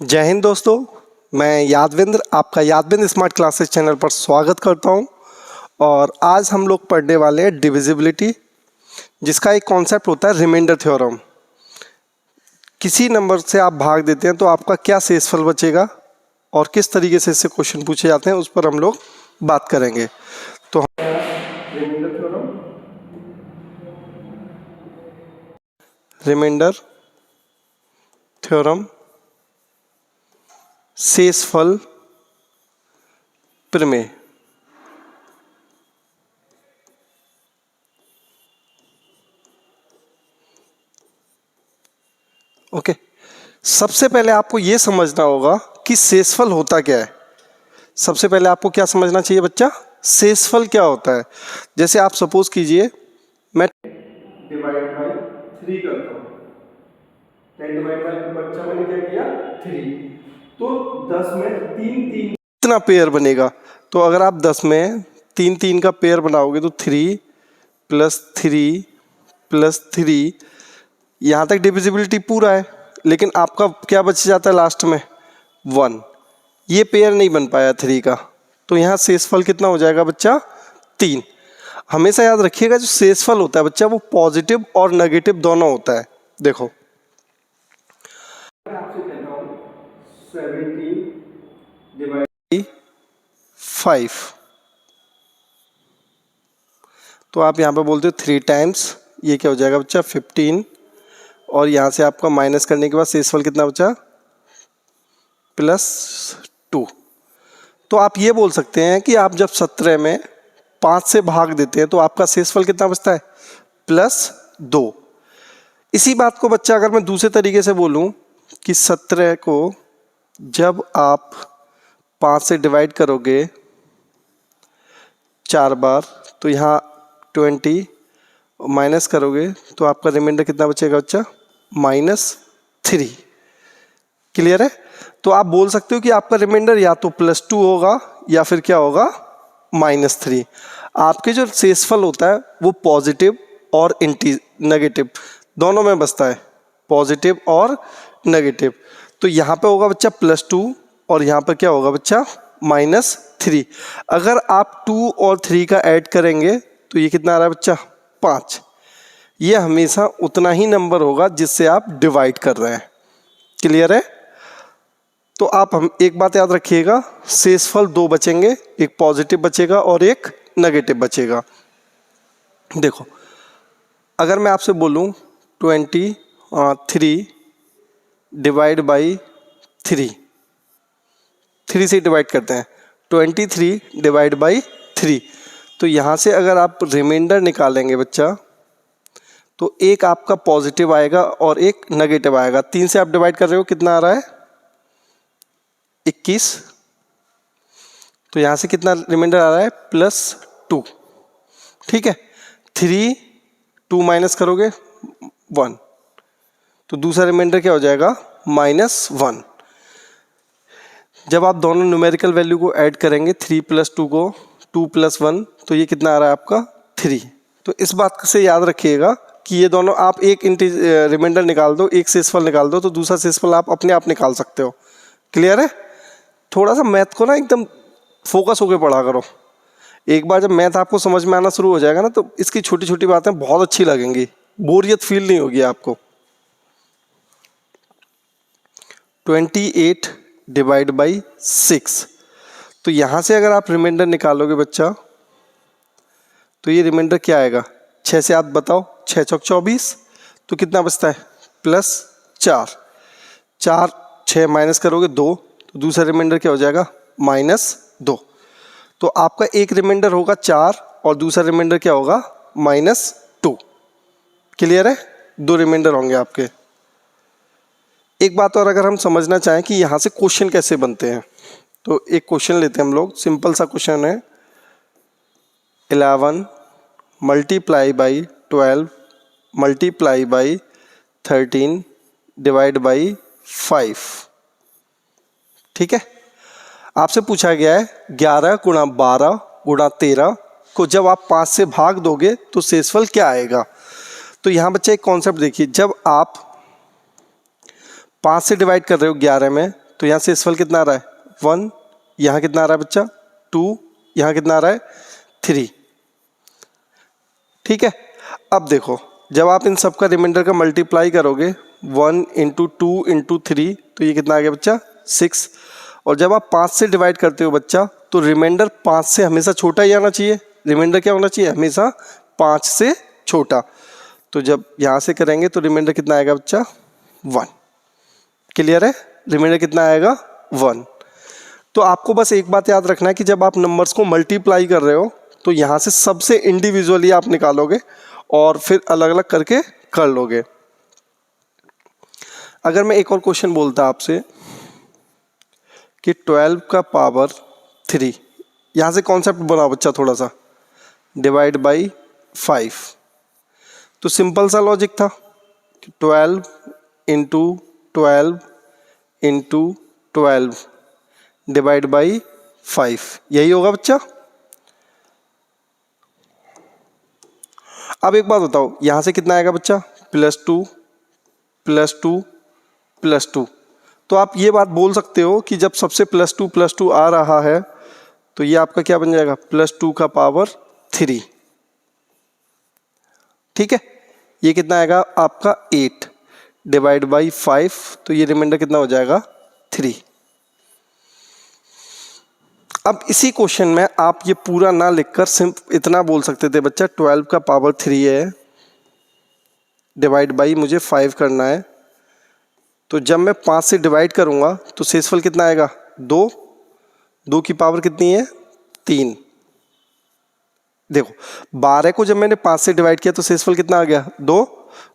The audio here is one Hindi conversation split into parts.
जय हिंद दोस्तों, मैं यादवेंद्र आपका यादवेंद्र स्मार्ट क्लासेस चैनल पर स्वागत करता हूं। और आज हम लोग पढ़ने वाले हैं डिविजिबिलिटी, जिसका एक कॉन्सेप्ट होता है रिमाइंडर थ्योरम। किसी नंबर से आप भाग देते हैं तो आपका क्या शेषफल बचेगा और किस तरीके से इससे क्वेश्चन पूछे जाते हैं उस पर हम लोग बात करेंगे। तो रिमाइंडर थ्योरम, शेषफल प्रमेय। ओके, सबसे पहले आपको यह समझना होगा कि शेषफल होता क्या है। सबसे पहले आपको क्या समझना चाहिए बच्चा, शेषफल क्या होता है। जैसे आप सपोज कीजिए मैं डिवाइड बाय 3 करता हूँ। 10 डिवाइड बाय बच्चा मैंने क्या किया 3, तो 10 में 3 3 कितना पेयर बनेगा। तो अगर आप 10 में 3 3 का पेयर बनाओगे तो 3 प्लस 3 प्लस 3, यहाँ तक डिविजिबिलिटी पूरा है। लेकिन आपका क्या बच जाता है लास्ट में 1। ये पेयर नहीं बन पाया 3 का, तो यहाँ शेषफल कितना हो जाएगा बच्चा 3। हमेशा याद रखिएगा जो शेषफल होता है बच्चा वो पॉजिटिव और नेगेटिव दोनों होता है। देखो आपसे कहता हूँ 17 डिवाइड बाई 5, तो आप यहाँ पे बोलते हो 3 टाइम्स, ये क्या हो जाएगा बच्चा 15। और यहाँ से आपका माइनस करने के बाद शेषफल कितना बचा +2। तो आप ये बोल सकते हैं कि आप जब 17 में 5 से भाग देते हैं तो आपका शेषफल कितना बचता है +2। इसी बात को बच्चा अगर मैं दूसरे तरीके से बोलूं कि 17 को जब आप 5 से डिवाइड करोगे 4 बार तो यहाँ 20 माइनस करोगे तो आपका रिमाइंडर कितना बचेगा बच्चा -3। क्लियर है। तो आप बोल सकते हो कि आपका रिमाइंडर या तो +2 होगा या फिर क्या होगा -3। आपके जो शेषफल होता है वो पॉजिटिव और नेगेटिव दोनों में बसता है, पॉजिटिव और नेगेटिव। तो यहाँ पे होगा बच्चा +2 और यहाँ पर क्या होगा बच्चा -3। अगर आप 2 और 3 का ऐड करेंगे तो ये कितना आ रहा है बच्चा 5। ये हमेशा उतना ही नंबर होगा जिससे आप डिवाइड कर रहे हैं। क्लियर है। तो आप हम एक बात याद रखिएगा, शेषफल 2 बचेंगे, एक पॉजिटिव बचेगा और एक नेगेटिव बचेगा। देखो अगर मैं आपसे बोलूं 23 डिवाइड बाई 3 से डिवाइड करते हैं 23 डिवाइड बाई 3, तो यहाँ से अगर आप रिमाइंडर निकालेंगे बच्चा तो एक आपका पॉजिटिव आएगा और एक नेगेटिव आएगा। 3 से आप डिवाइड कर रहे हो कितना आ रहा है 21, तो यहाँ से कितना रिमाइंडर आ रहा है +2। ठीक है, 3 2 माइनस करोगे 1, तो दूसरा रिमाइंडर क्या हो जाएगा -1। जब आप दोनों न्यूमेरिकल वैल्यू को ऐड करेंगे 3 + 2 को 2 + 1, तो ये कितना आ रहा है आपका 3। तो इस बात से याद रखिएगा कि ये दोनों आप एक रिमाइंडर निकाल दो, एक शेषफल निकाल दो तो दूसरा शेषफल आप अपने आप निकाल सकते हो। क्लियर है। थोड़ा सा मैथ को ना एकदम फोकस होकर पढ़ा करो। एक बार जब मैथ आपको समझ में आना शुरू हो जाएगा ना तो इसकी छोटी छोटी बातें बहुत अच्छी लगेंगी, बोरियत फील नहीं होगी आपको। 28 डिवाइड बाई 6, तो यहाँ से अगर आप रिमाइंडर निकालोगे बच्चा तो ये रिमाइंडर क्या आएगा 6 से आप बताओ 6 चौक 24, तो कितना बचता है +4। 4 6 माइनस करोगे 2, तो दूसरा रिमाइंडर क्या हो जाएगा -2। तो आपका एक रिमाइंडर होगा 4 और दूसरा रिमाइंडर क्या होगा -2। क्लियर है, 2 रिमाइंडर होंगे आपके। एक बात और अगर हम समझना चाहें कि यहाँ से क्वेश्चन कैसे बनते हैं, तो एक क्वेश्चन लेते हैं हम लोग। सिंपल सा क्वेश्चन है 11 multiply by 12 multiply by 13 divide by 5। ठीक है, आपसे पूछा गया है 11 × 12 × 13 को जब आप 5 से भाग दोगे तो शेषफल क्या आएगा। तो यहाँ बच्चा एक कॉन्सेप्ट देखिए, जब आप 5 से डिवाइड कर रहे हो 11 में तो यहाँ शेषफल कितना आ रहा है 1, यहाँ कितना आ रहा है बच्चा 2, यहाँ कितना आ रहा है 3। ठीक है, अब देखो जब आप इन सब का रिमाइंडर का मल्टीप्लाई करोगे 1 इंटू 2 इंटू 3 तो ये कितना आ गया बच्चा 6। और जब आप 5 से डिवाइड करते हो बच्चा तो रिमाइंडर 5 से हमेशा छोटा ही आना चाहिए। रिमाइंडर क्या होना चाहिए हमेशा 5 से छोटा। तो जब यहाँ से करेंगे तो रिमाइंडर कितना आएगा बच्चा 1। क्लियर है, रिमाइंडर कितना आएगा 1। तो आपको बस एक बात याद रखना है कि जब आप नंबर्स को मल्टीप्लाई कर रहे हो तो यहाँ से सबसे इंडिविजुअली आप निकालोगे और फिर अलग अलग करके कर लोगे। अगर मैं एक और क्वेश्चन बोलता आपसे कि 12 का पावर 3, यहाँ से कॉन्सेप्ट बनाओ बच्चा थोड़ा सा, डिवाइड बाई 5। तो सिंपल सा लॉजिक था कि 12 इंटू 12 इंटू 12 डिवाइड बाई 5, यही होगा बच्चा। अब एक बात बताओ यहाँ से कितना आएगा बच्चा +2 +2 +2। तो आप ये बात बोल सकते हो कि जब सबसे +2 आ रहा है तो ये आपका क्या बन जाएगा +2 का पावर 3। ठीक है, ये कितना आएगा आपका 8 डिवाइड बाई 5, तो ये रिमाइंडर कितना हो जाएगा 3। अब इसी क्वेश्चन में आप ये पूरा ना लिखकर सिर्फ इतना बोल सकते थे बच्चा 12 का पावर 3 है डिवाइड बाई मुझे 5 करना है। तो जब मैं 5 से डिवाइड करूंगा तो शेषफल कितना आएगा 2, 2 की पावर कितनी है 3। देखो 12 को जब मैंने 5 से डिवाइड किया तो शेषफल कितना आ गया 2,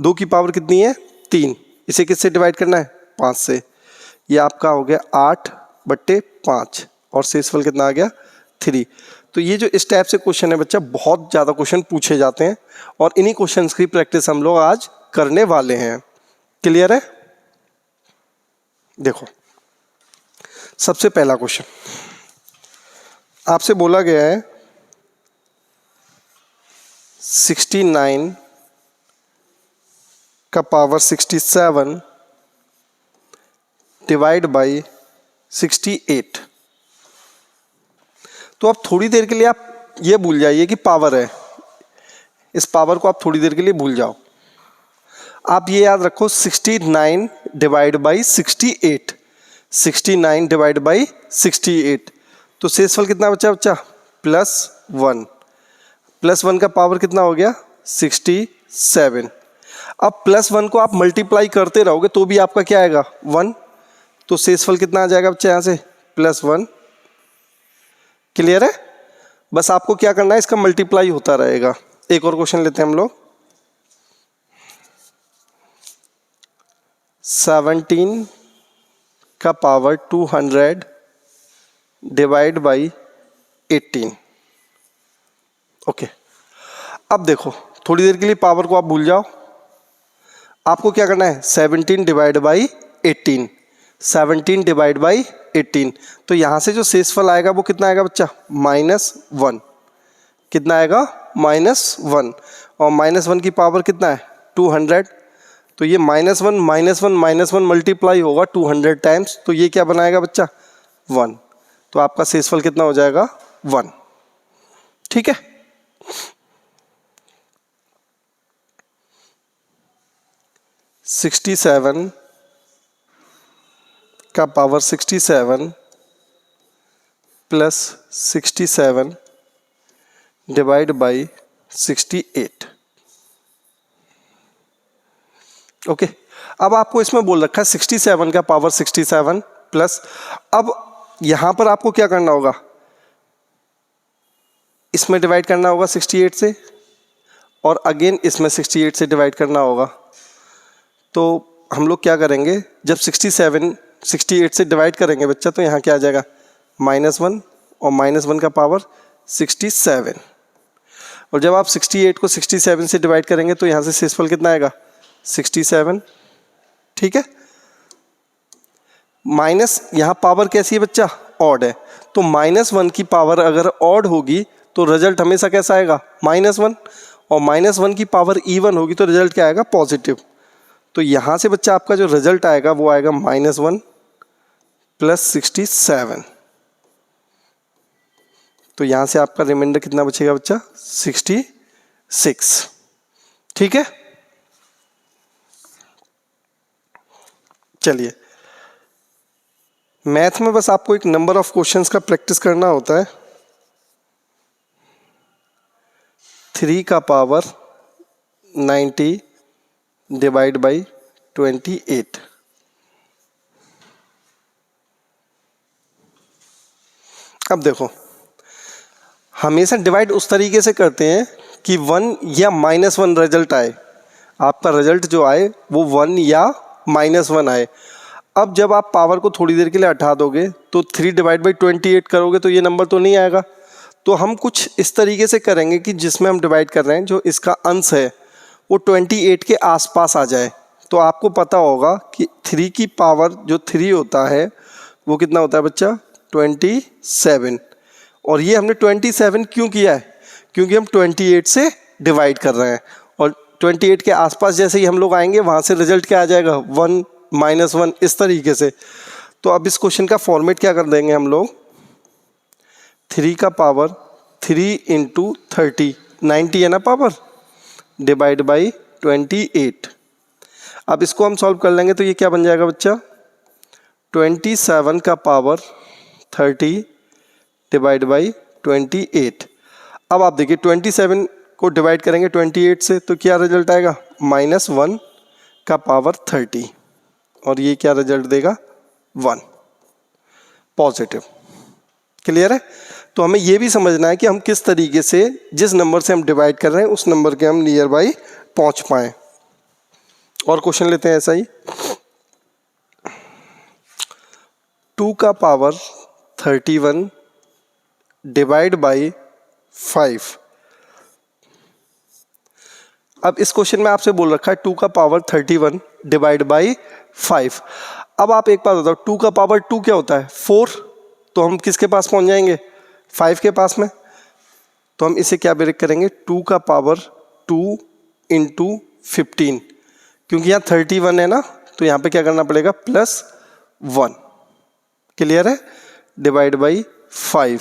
2 की पावर कितनी है 3। इसे किससे डिवाइड करना है 5 से। ये आपका हो गया 8/5 और शेषफल कितना आ गया 3। तो ये जो इस टाइप से क्वेश्चन है बच्चा बहुत ज़्यादा क्वेश्चन पूछे जाते हैं और इन्हीं क्वेश्चंस की प्रैक्टिस हम लोग आज करने वाले हैं। क्लियर है। देखो सबसे पहला क्वेश्चन आपसे बोला गया है 69 का पावर 67 डिवाइड बाई 68। तो अब थोड़ी देर के लिए आप ये भूल जाइए कि पावर है, इस पावर को आप थोड़ी देर के लिए भूल जाओ। आप ये याद रखो 69 डिवाइड बाई 68, 69 डिवाइड बाई 68। तो शेषफल कितना बचा बच्चा +1, +1 का पावर कितना हो गया 67। अब +1 को आप मल्टीप्लाई करते रहोगे तो भी आपका क्या आएगा 1। तो शेषफल कितना आ जाएगा बच्चा यहाँ से +1। क्लियर है। बस आपको क्या करना है इसका मल्टीप्लाई होता रहेगा। एक और क्वेश्चन लेते हैं हम लोग 17 का पावर 200 डिवाइड बाई 18। ओके, अब देखो थोड़ी देर के लिए पावर को आप भूल जाओ। आपको क्या करना है 17 डिवाइड बाई 18, 17 डिवाइड बाई 18। तो यहाँ से जो शेषफल आएगा वो कितना आएगा बच्चा -1। कितना आएगा -1 और -1 की पावर कितना है 200। तो ये -1 मल्टीप्लाई होगा 200 टाइम्स, तो ये क्या बनाएगा बच्चा 1। तो आपका शेषफल कितना हो जाएगा 1। ठीक है। (67) का power 67 plus 67 divide by 68। Okay, अब आपको इसमें बोल रखा है 67 का पावर 67 प्लस, अब यहां पर आपको क्या करना होगा इसमें डिवाइड करना होगा 68 से और अगेन इसमें 68 से डिवाइड करना होगा। तो हम लोग क्या करेंगे जब 68 से डिवाइड करेंगे बच्चा तो यहाँ क्या आ जाएगा -1 और -1 का पावर 67। और जब आप 68 को 67 से डिवाइड करेंगे तो यहाँ से शेषफल कितना आएगा 67। ठीक है। माइनस यहाँ पावर कैसी है बच्चा ऑड है, तो -1 की पावर अगर ऑड होगी तो रिजल्ट हमेशा कैसा आएगा -1 और -1 की पावर इवन होगी तो रिजल्ट क्या आएगा पॉजिटिव। तो यहाँ से बच्चा आपका जो रिजल्ट आएगा वो आएगा -1 प्लस 67। तो यहाँ से आपका रिमाइंडर कितना बचेगा बच्चा? 66। ठीक है, चलिए मैथ में बस आपको एक नंबर ऑफ क्वेश्चंस का प्रैक्टिस करना होता है। 3 का पावर 90 डिवाइड बाई 28। अब देखो, हमेशा डिवाइड उस तरीके से करते हैं कि 1 या -1 रिजल्ट आए। आपका रिजल्ट जो आए वो 1 या -1 आए। अब जब आप पावर को थोड़ी देर के लिए हटा दोगे तो 3 डिवाइड बाई 28 करोगे तो ये नंबर तो नहीं आएगा। तो हम कुछ इस तरीके से करेंगे कि जिसमें हम डिवाइड कर रहे हैं जो इसका अंश है वो 28 के आसपास आ जाए। तो आपको पता होगा कि 3 की पावर जो 3 होता है वो कितना होता है बच्चा? 27। और ये हमने 27 क्यों किया है? क्योंकि हम 28 से डिवाइड कर रहे हैं और 28 के आसपास जैसे ही हम लोग आएंगे वहाँ से रिजल्ट क्या आ जाएगा? 1 -1, इस तरीके से। तो अब इस क्वेश्चन का फॉर्मेट क्या कर देंगे हम लोग? 3 का पावर 3 इंटू 30, 90 है ना पावर, डिवाइड बाई 28। अब इसको हम सॉल्व कर लेंगे तो ये क्या बन जाएगा बच्चा? 27 का पावर 30 डिवाइड बाई 28। अब आप देखिए 27 को डिवाइड करेंगे 28 से तो क्या रिजल्ट आएगा? -1 का पावर 30। और ये क्या रिजल्ट देगा? 1 पॉजिटिव। क्लियर है? तो हमें ये भी समझना है कि हम किस तरीके से जिस नंबर से हम डिवाइड कर रहे हैं उस नंबर के हम नियर बाई पहुंच पाए। और क्वेश्चन लेते हैं ऐसा ही। 2 का पावर 31 डिवाइड बाई 5। अब इस क्वेश्चन में आपसे बोल रखा है 2 का पावर 31 डिवाइड बाई 5। अब आप एक बात बताओ, 2 का पावर 2 क्या होता है? 4। तो हम किसके पास पहुंच जाएंगे? 5 के पास में। तो हम इसे क्या ब्रेक करेंगे? 2 का पावर 2 इंटू 15, क्योंकि यहाँ 31 है ना तो यहाँ पे क्या करना पड़ेगा? +1। क्लियर है? Divide by 5।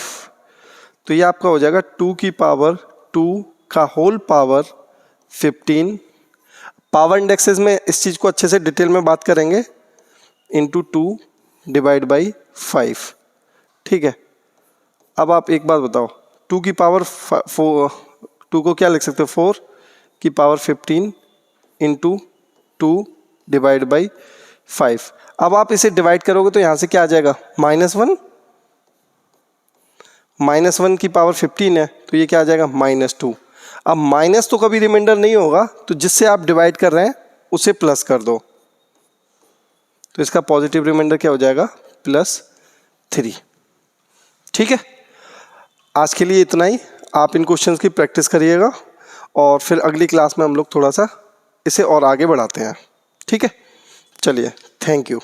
तो ये आपका हो जाएगा 2 की पावर 2 का होल पावर 15। पावर इंडेक्सेस में इस चीज़ को अच्छे से डिटेल में बात करेंगे। Into 2 divide by 5। ठीक है, अब आप एक बात बताओ, 2 की पावर 2 को क्या लिख सकते हो? 4 की पावर 15 इंटू 2 डिवाइड बाई 5। अब आप इसे डिवाइड करोगे तो यहाँ से क्या आ जाएगा? -1। -1 की पावर 15 है तो ये क्या आ जाएगा? -2। अब माइनस तो कभी रिमाइंडर नहीं होगा तो जिससे आप डिवाइड कर रहे हैं उसे प्लस कर दो। तो इसका पॉजिटिव रिमाइंडर क्या हो जाएगा? +3। ठीक है, आज के लिए इतना ही। आप इन क्वेश्चंस की प्रैक्टिस करिएगा और फिर अगली क्लास में हम लोग थोड़ा सा इसे और आगे बढ़ाते हैं। ठीक है, चलिए, थैंक यू।